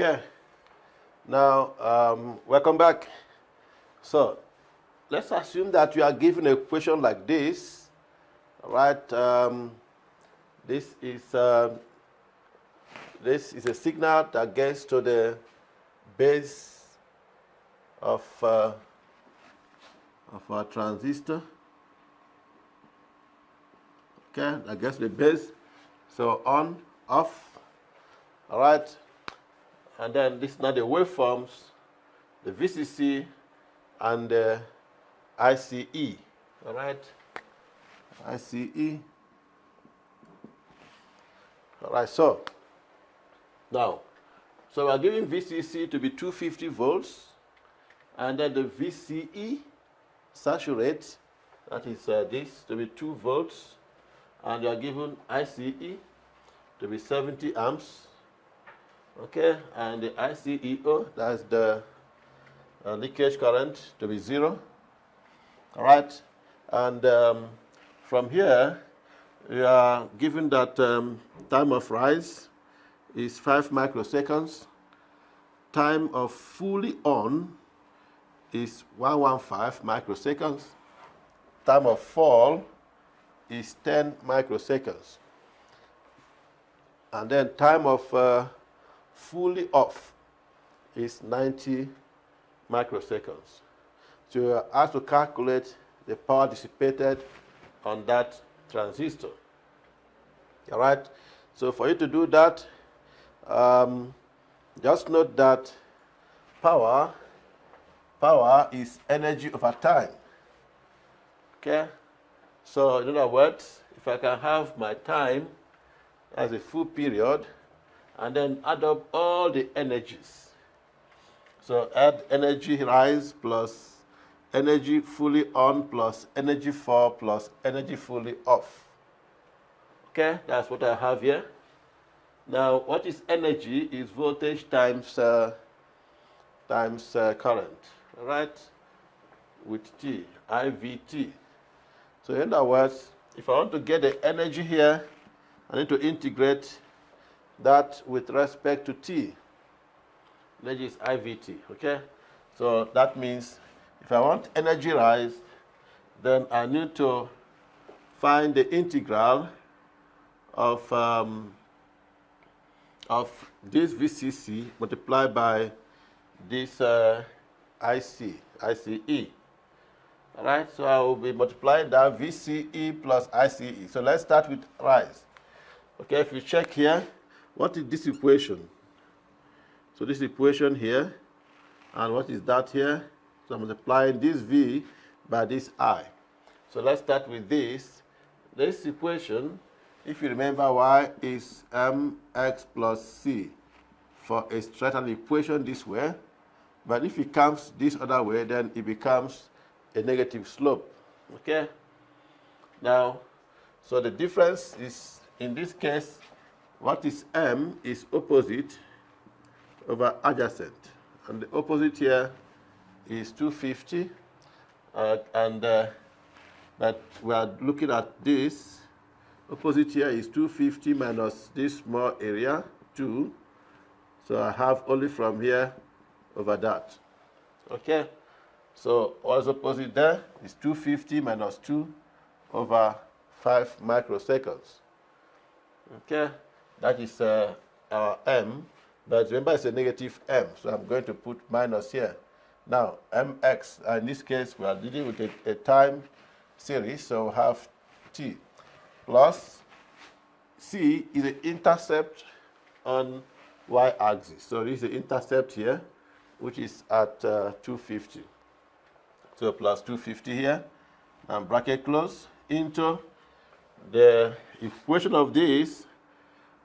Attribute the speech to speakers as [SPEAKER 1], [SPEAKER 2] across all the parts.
[SPEAKER 1] Okay, now welcome back. So let's assume that you are given a equation like this, all right? This is a signal that gets to the base of our transistor. Okay, that gets the base. So on, off, all right? And then this is now the waveforms, the VCC and the ICE, all right? ICE. All right, so now, so we are giving VCC to be 250 volts, and then the VCE saturate, that is this, to be 2 volts, and you are given ICE to be 70 amps. Okay, and the ICEO, that's the leakage current, to be 0. All right, and from here, we are given that time of rise is 5 microseconds. Time of fully on is 115 microseconds. Time of fall is 10 microseconds. And then time of fully off is 90 microseconds. So you have to calculate the power dissipated on that transistor. All right? So for you to do that, just note that power is energy over time. Okay? So in other words, if I can have my time as a full period, and then add up all the energies. So add energy rise plus energy fully on plus energy fall plus energy fully off. Okay, that's what I have here. Now, what is energy is voltage times current, all right, with T, IVT. So in other words, if I want to get the energy here, I need to integrate that with respect to T. Energy is IVT, okay? So that means if I want energy rise, then I need to find the integral of this VCC multiplied by this ICE. All right, so I will be multiplying that VCE plus ICE. So let's start with rise. Okay, if you check here, what is this equation? So this equation here, and what is that here? So I'm multiplying this V by this I. So let's start with this. This equation, if you remember, Y is mx plus c for a straight line equation this way. But if it comes this other way, then it becomes a negative slope. Okay? Now, so the difference is, in this case, what is M is opposite over adjacent. And the opposite here is 250. But we are looking at this. Opposite here is 250 minus this small area, 2. So I have only from here over that. Okay? So what's opposite there is 250 minus 2 over 5 microseconds. Okay? That is our M, but remember it's a negative M, so I'm going to put minus here. Now, mx, in this case, we are dealing with a time series, so we have t, plus c is the intercept on y-axis. So this is the intercept here, which is at 250. So plus 250 here, and bracket close, into the equation of this,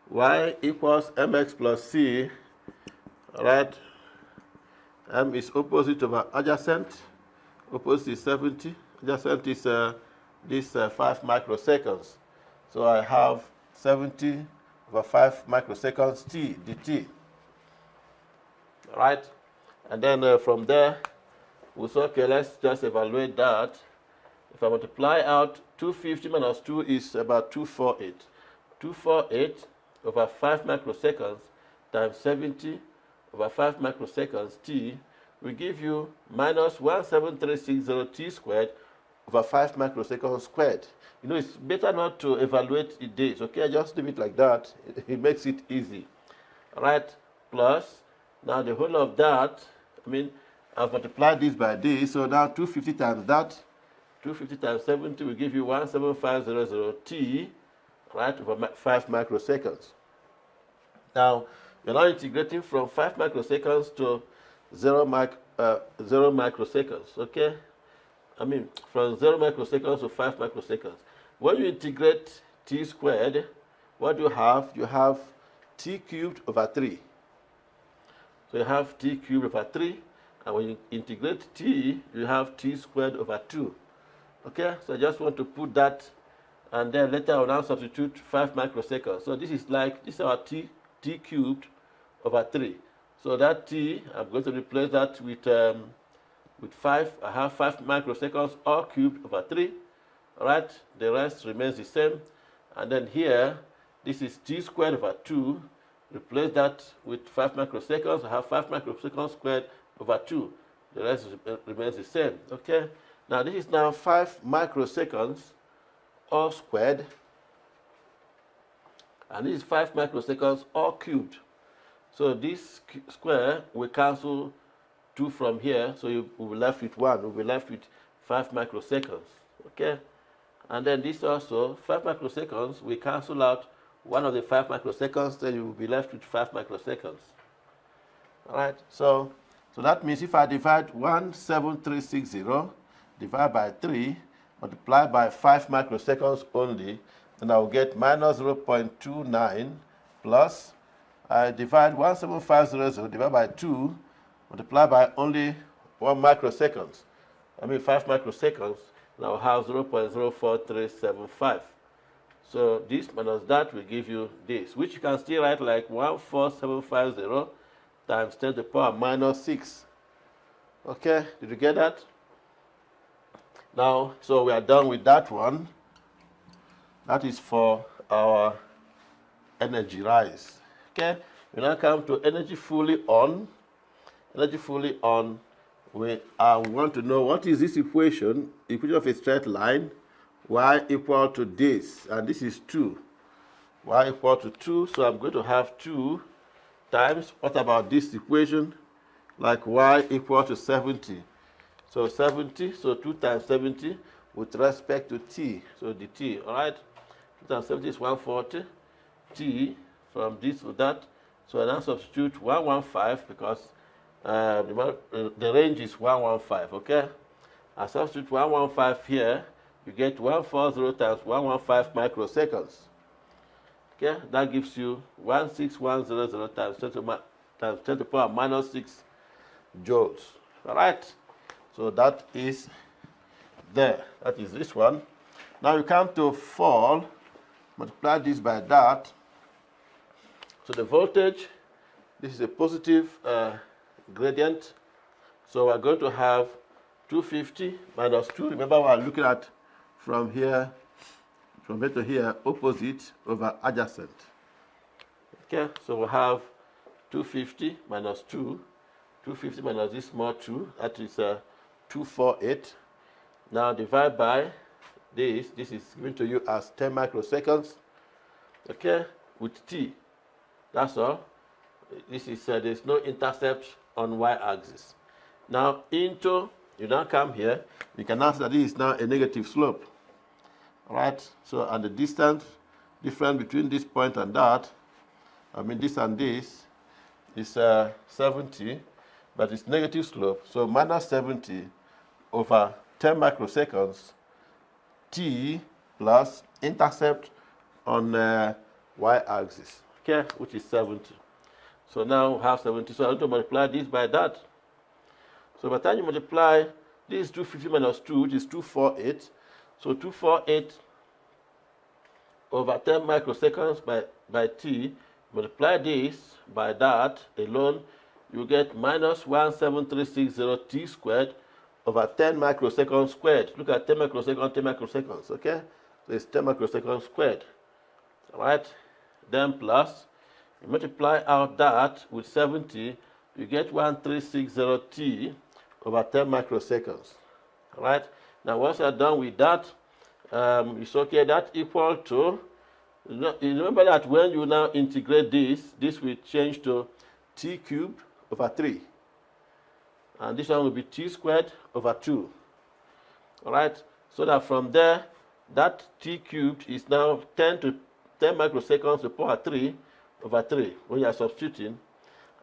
[SPEAKER 1] y equals mx plus c, all right? M is opposite over adjacent. Opposite is 70. Adjacent is this 5 microseconds. So I have 70 over 5 microseconds t dt. All right? And then from there, we say, okay, let's just evaluate that. If I multiply out 250 minus 2 is about 248. 248 over 5 microseconds times 70 over 5 microseconds t will give you minus 17360 t squared over 5 microseconds squared. You know, it's better not to evaluate the days, okay? Just leave it like that. It makes it easy. All right, plus, now the whole of that, I mean, I've multiplied this by this, so now 250 times that, 250 times 70 will give you 17500 t, right, over 5 microseconds. Now, you're now integrating from 5 microseconds to 0 microseconds, okay? I mean, from 0 microseconds to 5 microseconds. When you integrate t squared, what do you have? You have t cubed over 3. So you have t cubed over 3, and when you integrate t, you have t squared over 2. Okay, so I just want to put that, and then later I'll now substitute 5 microseconds. So this is our t cubed over 3. So that t, I'm going to replace that with 5. I have 5 microseconds all cubed over 3. All right, the rest remains the same. And then here, this is t squared over 2. Replace that with 5 microseconds. I have 5 microseconds squared over 2. The rest remains the same. Okay. Now this is now 5 microseconds all squared. And this is 5 microseconds all cubed. So this square will cancel 2 from here. So you will be left with 1. We'll be left with 5 microseconds. Okay. And then this also, 5 microseconds, we cancel out one of the 5 microseconds, then you will be left with 5 microseconds. All right, so that means if I divide 17360 divided by 3, multiply by 5 microseconds only, then I will get minus 0.29 plus, I divide 17500 divided by 2, multiply by only 1 microsecond. I mean 5 microseconds, and I'll have 0.04375. So this minus that will give you this, which you can still write like 14750 times 10 to the power minus 6. Okay, did you get that? Now, so we are done with that one. That is for our energy rise. Okay, we now come to energy fully on. Energy fully on, we want to know what is this equation of a straight line, y equal to this, and this is 2. Y equal to 2, so I'm going to have 2 times, what about this equation? Like y equal to 70. So 70, so 2 times 70 with respect to t, so the t, all right? 2 times 70 is 140, t from this to that. So I now substitute 115 because the range is 115, okay? I substitute 115 here, you get 140 times 115 microseconds. Okay, that gives you 16100 times 10 to the power minus 6 joules. All right, so that is there. That is this one. Now you come to fall, multiply this by that. So the voltage, this is a positive gradient. So we're going to have 250 minus 2. Remember, we're looking at from here to here, opposite over adjacent. Okay, so we have 250 minus 2. 250 minus this small 2, that is 248. Now divide by this. This is given to you as 10 microseconds. Okay, with t. That's all. This is there's no intercept on y-axis. Now you now come here, you can ask that this is now a negative slope. All right, so and the distance difference between this point and that, I mean this and this, is 70, but it's negative slope, so minus 70 over 10 microseconds t plus intercept on y-axis, okay, which is 70. So now we have 70, so I want to multiply this by that. So by the time you multiply, this is 250 minus 2, which is 248. So 248 over 10 microseconds by t, multiply this by that alone, you get minus 17360 t squared over 10 microseconds squared. Look at 10 microseconds, 10 microseconds, okay? So it's 10 microseconds squared, all right? Then plus, you multiply out that with 70, you get 1360T over 10 microseconds. All right. Now, once you're done with that, it's okay. That equal to, you remember that when you now integrate this will change to T cubed over 3. And this one will be T squared over 2. All right. So that from there, that T cubed is now 10 microseconds to the power 3 over 3 when you are substituting.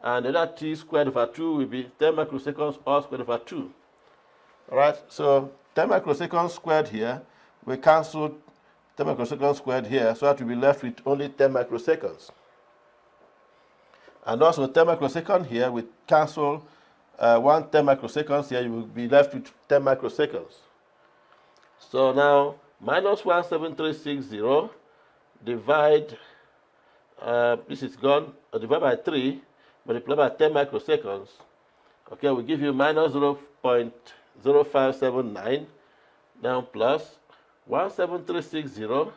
[SPEAKER 1] And the other T squared over 2 will be 10 microseconds all squared over 2. All right. So 10 microseconds squared here, we cancel 10 microseconds squared here, so that will be left with only 10 microseconds. And also 10 microseconds here, we cancel 10 microseconds here, you will be left with 10 microseconds. So now, minus 17360, divide, this is gone, divide by 3, multiply by 10 microseconds. Okay, we give you minus 0.0579, now plus 17360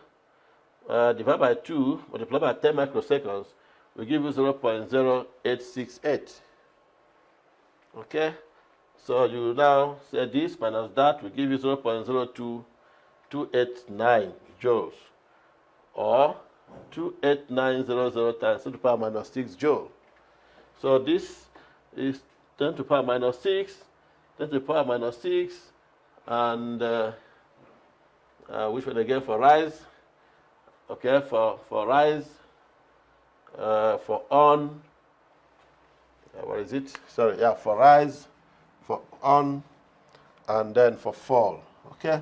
[SPEAKER 1] divided by 2, multiply by 10 microseconds, we give you 0.0868. Okay, so you now say this minus that will give you 0.02289 joules, or 28900 times 10 to the power minus 6 joule. So this is 10 to the power minus 6, 10 to the power minus 6, and which one again for rise? Okay, for rise, for on, what is it? Sorry, yeah, for rise, for on, and then for fall. Okay,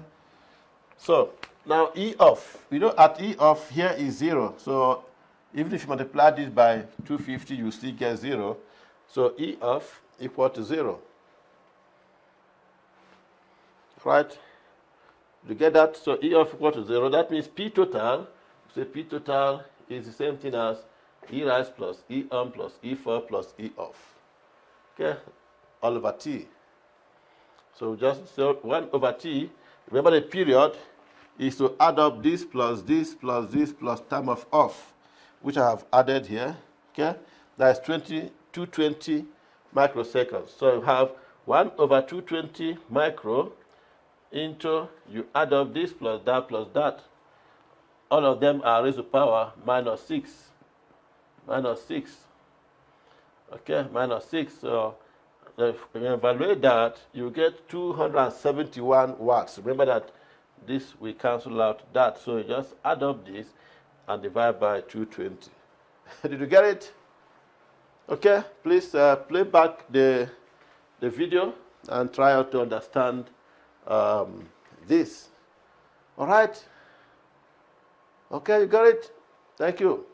[SPEAKER 1] so now E off. You know, at E off here is 0. So even if you multiply this by 250, you still get 0. So E off equal to 0. Right? You get that? So E off equal to 0. That means P total. So P total is the same thing as E rise plus E on plus E fall plus E off. Okay? All over T. So just so 1 over T. Remember the period is to add up this plus this plus this plus time of off, which I have added here. Okay? That is 220 microseconds. So you have 1 over 220 micro into, you add up this plus that. All of them are raised to power minus 6. Minus 6. Okay, minus 6. So if you evaluate that, you get 271 watts. Remember that this will cancel out that. So you just add up this and divide by 220. Did you get it? Okay, please play back the video and try out to understand this. All right? Okay, you got it? Thank you.